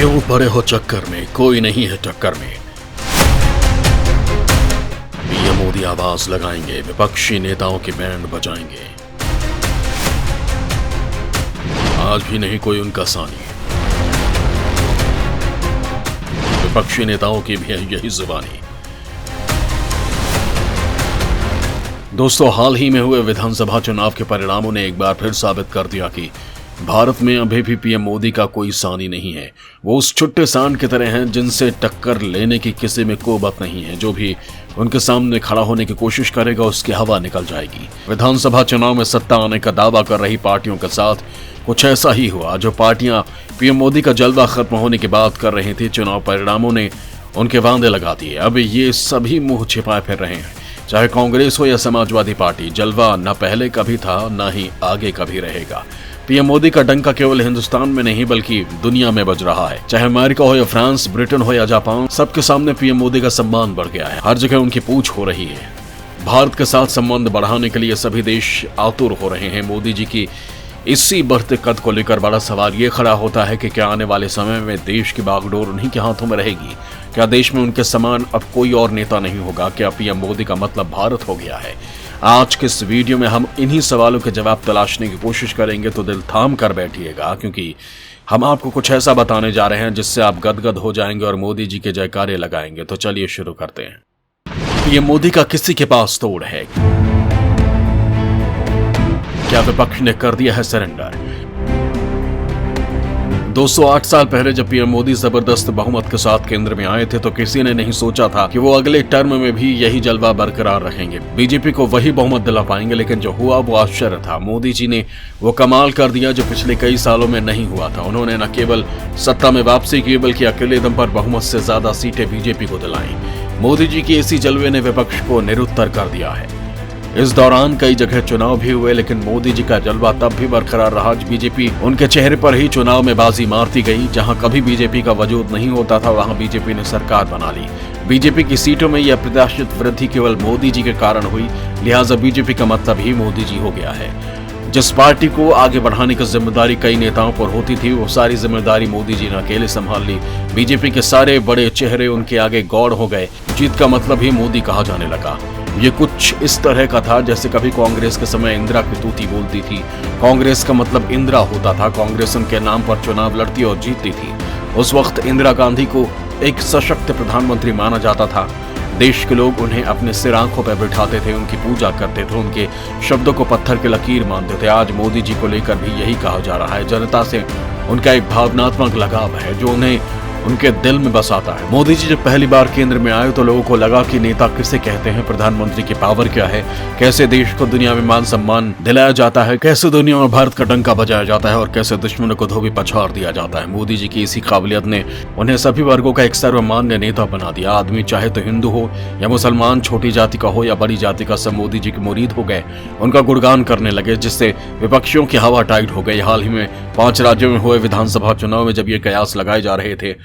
क्यों पड़े हो चक्कर में, कोई नहीं है टक्कर में। पीएम मोदी आवाज लगाएंगे, विपक्षी नेताओं की बैंड बजाएंगे। आज भी नहीं कोई उनका सानी, विपक्षी नेताओं की भी है यही जुबानी। दोस्तों, हाल ही में हुए विधानसभा चुनाव के परिणामों ने एक बार फिर साबित कर दिया कि भारत में अभी भी पीएम मोदी का कोई सानी नहीं है। वो उस छुट्टे सांड की तरह हैं जिनसे टक्कर लेने की किसी में कोबत नहीं है। जो भी उनके सामने खड़ा होने की कोशिश करेगा उसकी हवा निकल जाएगी। विधानसभा चुनाव में सत्ता आने का दावा कर रही पार्टियों के साथ कुछ ऐसा ही हुआ। जो पार्टियां पीएम मोदी का जलवा खत्म होने की बात कर रही थी, चुनाव परिणामों ने उनके वादे लगा दिए। अब ये सभी मुंह छिपाए फिर रहे हैं। चाहे कांग्रेस हो या समाजवादी पार्टी, जलवा न पहले कभी था न ही आगे कभी रहेगा। पीएम मोदी का डंका केवल हिंदुस्तान में नहीं बल्कि दुनिया में बज रहा है। चाहे अमेरिका हो या फ्रांस, ब्रिटेन हो या जापान, सबके सामने पीएम मोदी का सम्मान बढ़ गया है। हर जगह उनकी पूछ हो रही है। भारत के साथ संबंध बढ़ाने के लिए सभी देश आतुर हो रहे हैं। मोदी जी की इसी बढ़ते कद को लेकर बड़ा सवाल ये खड़ा होता है कि क्या आने वाले समय में देश की बागडोर उन्हीं के हाथों में रहेगी? क्या देश में उनके समान अब कोई और नेता नहीं होगा? क्या पीएम मोदी का मतलब भारत हो गया है? आज के इस वीडियो में हम इन्हीं सवालों के जवाब तलाशने की कोशिश करेंगे, तो दिल थाम कर बैठिएगा, क्योंकि हम आपको कुछ ऐसा बताने जा रहे हैं जिससे आप गदगद हो जाएंगे और मोदी जी के जयकारे लगाएंगे। तो चलिए शुरू करते हैं। पीएम मोदी का किसी के पास तोड़ है? क्या विपक्ष ने कर दिया है सरेंडर? 208 साल पहले जब पीएम मोदी जबरदस्त बहुमत के साथ केंद्र में आए थे तो किसी ने नहीं सोचा था कि वो अगले टर्म में भी यही जलवा बरकरार रखेंगे, बीजेपी को वही बहुमत दिला पाएंगे। लेकिन जो हुआ वो आश्चर्य था। मोदी जी ने वो कमाल कर दिया जो पिछले कई सालों में नहीं हुआ था। उन्होंने न केवल सत्ता में वापसी की बल्कि अकेले दम पर बहुमत से ज्यादा सीटें बीजेपी को दिलाई। मोदी जी की इसी जलवे ने विपक्ष को निरुत्तर कर दिया है। इस दौरान कई जगह चुनाव भी हुए, लेकिन मोदी जी का जलवा तब भी बरकरार रहा। बीजेपी उनके चेहरे पर ही चुनाव में बाजी मारती गई। जहां कभी बीजेपी का वजूद नहीं होता था वहां बीजेपी ने सरकार बना ली। बीजेपी की सीटों में यह अप्रत्याशित वृद्धि केवल मोदी जी के कारण हुई, लिहाजा बीजेपी का मतलब ही मोदी जी हो गया है। जिस पार्टी को आगे बढ़ाने की जिम्मेदारी कई नेताओं पर होती थी, वो सारी जिम्मेदारी मोदी जी ने अकेले संभाल ली। बीजेपी के सारे बड़े चेहरे उनके आगे गौड़ हो गए। जीत का मतलब ही मोदी कहा जाने लगा। ये कुछ इस तरह का था जैसे कभी कांग्रेस के समय इंदिरा की तूती बोलती थी। कांग्रेस का मतलब इंदिरा होता था। कांग्रेस उनके नाम पर चुनाव लड़ती और जीतती थी। उस वक्त इंदिरा गांधी को एक सशक्त प्रधानमंत्री माना जाता था। देश के लोग उन्हें अपने सिर आंखों पर बिठाते थे, उनकी पूजा करते थे, उनके शब्दों को पत्थर की लकीर मानते थे। आज मोदी जी को लेकर भी यही कहा जा रहा है। जनता से उनका एक भावनात्मक लगाव है जो उन्हें उनके दिल में बसाता है। मोदी जी जब पहली बार केंद्र में आए तो लोगों को लगा कि नेता किसे कहते हैं, प्रधानमंत्री की पावर क्या है, कैसे देश को दुनिया में मान सम्मान दिलाया जाता है, कैसे दुनिया में भारत का डंका बजाया जाता है और कैसे दुश्मनों को धोबी पछाड़ दिया जाता है। मोदी जी की इसी काबिलियत ने उन्हें सभी वर्गों का एक सर्वमान्य नेता बना दिया। आदमी चाहे तो हिंदू हो या मुसलमान, छोटी जाति का हो या बड़ी जाति का, सब मोदी जी के मुरीद हो गए, उनका गुणगान करने लगे, जिससे विपक्षियों की हवा टाइट हो गई। हाल ही में 5 राज्यों में हुए विधानसभा चुनाव में जब ये कयास लगाए जा रहे थे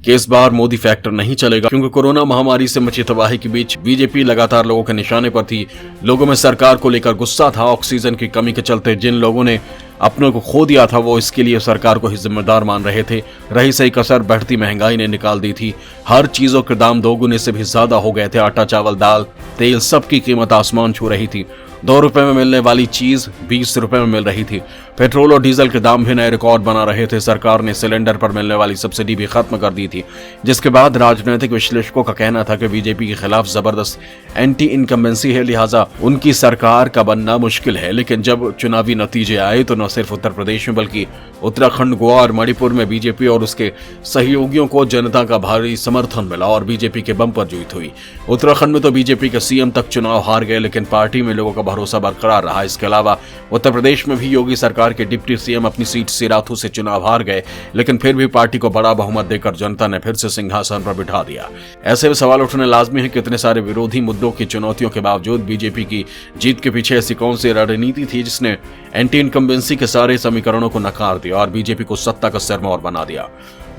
कि इस बार मोदी फैक्टर नहीं चलेगा, क्योंकि कोरोना महामारी से मची तबाही के बीच बीजेपी लगातार लोगों के निशाने पर थी। लोगों में सरकार को लेकर गुस्सा था। ऑक्सीजन की कमी के चलते जिन लोगों ने अपनों को खो दिया था वो इसके लिए सरकार को ही जिम्मेदार मान रहे थे। रही सही कसर बढ़ती महंगाई ने निकाल दी थी। हर चीजों के दाम दोगुने से भी ज्यादा हो गए थे। आटा, चावल, दाल, तेल, सबकी कीमत आसमान छू रही थी। 2 रुपए में मिलने वाली चीज 20 रुपए में मिल रही थी। पेट्रोल और डीजल के दाम भी नए रिकॉर्ड बना रहे थे। सरकार ने सिलेंडर पर मिलने वाली सब्सिडी भी खत्म कर दी थी, जिसके बाद राजनीतिक विश्लेषकों का कहना था कि बीजेपी के खिलाफ जबरदस्त एंटी इनकम्बेंसी है, लिहाजा उनकी सरकार का बनना मुश्किल है। लेकिन जब चुनावी नतीजे आए तो न सिर्फ उत्तर प्रदेश में बल्कि उत्तराखंड, गोवा और मणिपुर में बीजेपी और उसके सहयोगियों को जनता का भारी समर्थन मिला और बीजेपी के बम पर जीत हुई। उत्तराखंड में तो बीजेपी के सीएम तक चुनाव हार गए, लेकिन पार्टी में लोगों का भरोसा बरकरार रहा। इसके अलावा उत्तर प्रदेश में भी योगी सरकार के डिप्टी सीएम अपनी सीट सिराथू से चुनाव हार गए, लेकिन फिर भी पार्टी को बड़ा बहुमत देकर जनता ने फिर से सिंहासन पर बिठा दिया। ऐसे में सवाल उठने लाजमी है कि इतने सारे विरोधी मुद्दों की चुनौतियों के बावजूद बीजेपी की जीत के पीछे ऐसी कौन सी रणनीति थी जिसने एंटी इनकम्बेंसी के सारे समीकरणों को नकार दिया और बीजेपी को सत्ता का सिरमौर बना दिया।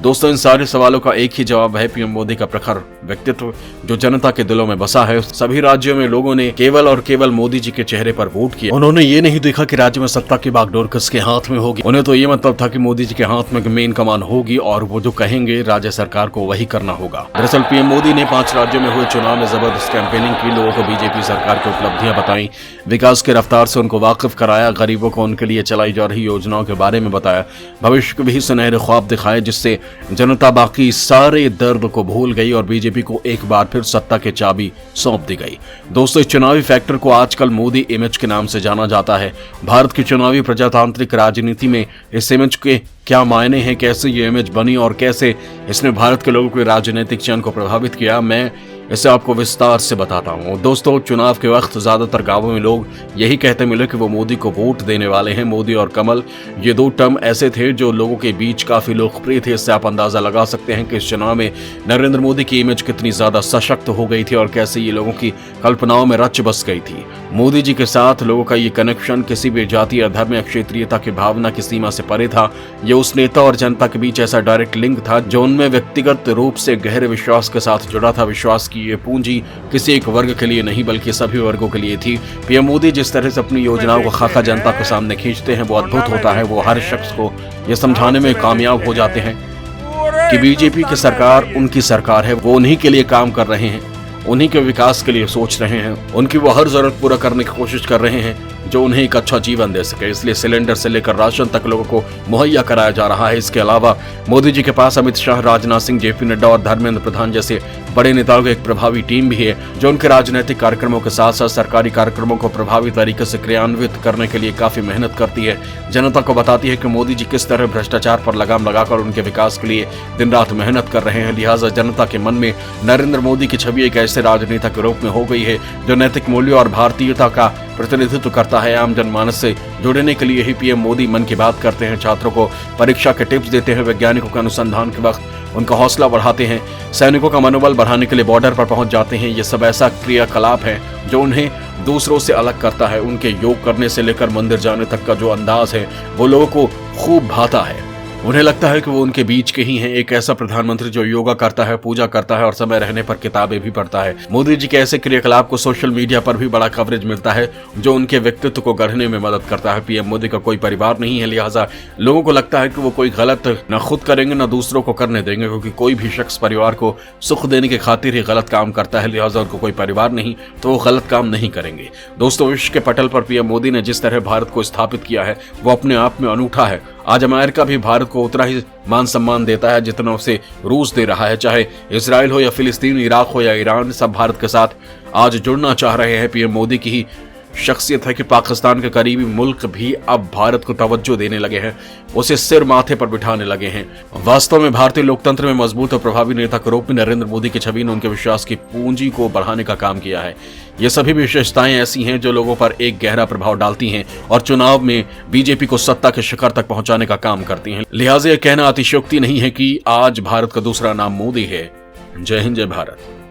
दोस्तों, इन सारे सवालों का एक ही जवाब है पीएम मोदी का प्रखर व्यक्तित्व जो जनता के दिलों में बसा है। सभी राज्यों में लोगों ने केवल और केवल मोदी जी के चेहरे पर वोट किया। उन्होंने ये नहीं देखा कि राज्य में सत्ता की बागडोर किसके हाथ में होगी। उन्हें तो ये मतलब था कि मोदी जी के हाथ में मेन कमान होगी और वो जो कहेंगे राज्य सरकार को वही करना होगा। दरअसल पीएम मोदी ने 5 राज्यों में हुए चुनाव में जबरदस्त कैंपेनिंग की, लोगों को बीजेपी सरकार की उपलब्धियां बताई, विकास की रफ्तार से उनको वाकिफ कराया, गरीबों को उनके लिए चलाई जा रही योजनाओं के बारे में बताया, भविष्य के भी सुनहरे ख्वाब दिखाए जिससे जनता बाकी सारे दर्द को भूल गई और बीजेपी को एक बार फिर सत्ता के चाबी सौंप दी गई। दोस्तों, इस चुनावी फैक्टर को आजकल मोदी इमेज के नाम से जाना जाता है। भारत की चुनावी प्रजातांत्रिक राजनीति में इस इमेज के क्या मायने हैं, कैसे ये इमेज बनी और कैसे इसने भारत के लोगों के राजनीतिक चयन को प्रभावित किया, मैं इसे आपको विस्तार से बताता हूँ। दोस्तों, चुनाव के वक्त ज्यादातर गांवों में लोग यही कहते मिले कि वो मोदी को वोट देने वाले हैं। मोदी और कमल ये 2 टर्म ऐसे थे जो लोगों के बीच काफी लोकप्रिय थे। इससे आप अंदाजा लगा सकते हैं कि इस चुनाव में नरेंद्र मोदी की इमेज कितनी ज्यादा सशक्त हो गई थी और कैसे ये लोगों की कल्पनाओं में रच बस गई थी। मोदी जी के साथ लोगों का ये कनेक्शन किसी भी जाति या धर्म या क्षेत्रीयता की भावना की सीमा से परे था। ये उस नेता और जनता के बीच ऐसा डायरेक्ट लिंक था जो उनमें व्यक्तिगत रूप से गहरे विश्वास के साथ जुड़ा था। विश्वास की ये पूंजी किसी एक वर्ग के लिए नहीं बल्कि सभी वर्गों के लिए थी। पीएम मोदी जिस तरह से अपनी योजनाओं का खाका जनता के सामने खींचते हैं वो अद्भुत होता है। वो हर शख्स को ये समझाने में कामयाब हो जाते हैं कि बीजेपी की सरकार उनकी सरकार है, वो उन्हीं के लिए काम कर रहे हैं, उन्हीं के विकास के लिए सोच रहे हैं, उनकी वो हर जरूरत पूरा करने की कोशिश कर रहे हैं जो उन्हें एक अच्छा जीवन दे सके। इसलिए सिलेंडर से लेकर राशन तक लोगों को मुहैया कराया जा रहा है। इसके अलावा मोदी जी के पास अमित शाह, राजनाथ सिंह, जेपी नड्डा और धर्मेंद्र प्रधान जैसे बड़े नेताओं की एक प्रभावी टीम भी है जो उनके राजनीतिक कार्यक्रमों के साथ साथ सरकारी कार्यक्रमों को प्रभावी तरीके से क्रियान्वित करने के लिए काफी मेहनत करती है। जनता को बताती है कि मोदी जी किस तरह भ्रष्टाचार पर लगाम लगाकर उनके विकास के लिए दिन रात मेहनत कर रहे हैं। लिहाजा जनता के मन में नरेंद्र मोदी की छवि एक ऐसे राजनेता के रूप में हो गई है जो नैतिक मूल्यों और भारतीयता का प्रतिनिधित्व करता है। आम जनमानस से जुड़ने के लिए ही पीएम मोदी मन की बात करते हैं, छात्रों को परीक्षा के टिप्स देते हैं, वैज्ञानिकों के अनुसंधान के वक्त उनका हौसला बढ़ाते हैं, सैनिकों का मनोबल बढ़ाने के लिए बॉर्डर पर पहुंच जाते हैं। ये सब ऐसा क्रियाकलाप है जो उन्हें दूसरों से अलग करता है। उनके योग करने से लेकर मंदिर जाने तक का जो अंदाज है वो लोगों को खूब भाता है। उन्हें लगता है कि वो उनके बीच के ही हैं, एक ऐसा प्रधानमंत्री जो योगा करता है, पूजा करता है और समय रहने पर किताबें भी पढ़ता है। मोदी जी के ऐसे क्रियाकलाप को सोशल मीडिया पर भी बड़ा कवरेज मिलता है जो उनके व्यक्तित्व को गढ़ने में मदद करता है। पीएम मोदी का कोई परिवार नहीं है, लिहाजा लोगों को लगता है कि वो कोई गलत न खुद करेंगे न दूसरों को करने देंगे, क्योंकि कोई भी शख्स परिवार को सुख देने की खातिर ही गलत काम करता है। लिहाजा उनको कोई परिवार नहीं तो वो गलत काम नहीं करेंगे। दोस्तों, विश्व के पटल पर पीएम मोदी ने जिस तरह भारत को स्थापित किया है वो अपने आप में अनूठा है। आज अमेरिका भी भारत को उतना ही मान सम्मान देता है जितना उसे रूस दे रहा है। चाहे इजराइल हो या फिलिस्तीन, इराक हो या ईरान, सब भारत के साथ आज जुड़ना चाह रहे हैं। पीएम मोदी की ही शख्सियत है कि पाकिस्तान के करीबी मुल्क भी अब भारत को तवज्जो देने लगे हैं, उसे सिर माथे पर बिठाने लगे हैं। वास्तव में भारतीय लोकतंत्र में मजबूत और प्रभावी नेता के रूप में नरेंद्र मोदी की छवि ने उनके विश्वास की पूंजी को बढ़ाने का काम किया है। ये सभी विशेषताएं ऐसी हैं जो लोगों पर एक गहरा प्रभाव डालती हैं और चुनाव में बीजेपी को सत्ता के शिखर तक पहुंचाने का काम करती हैं। लिहाजा यह कहना अतिशयोक्ति नहीं है कि आज भारत का दूसरा नाम मोदी है। जय हिंद, जय भारत।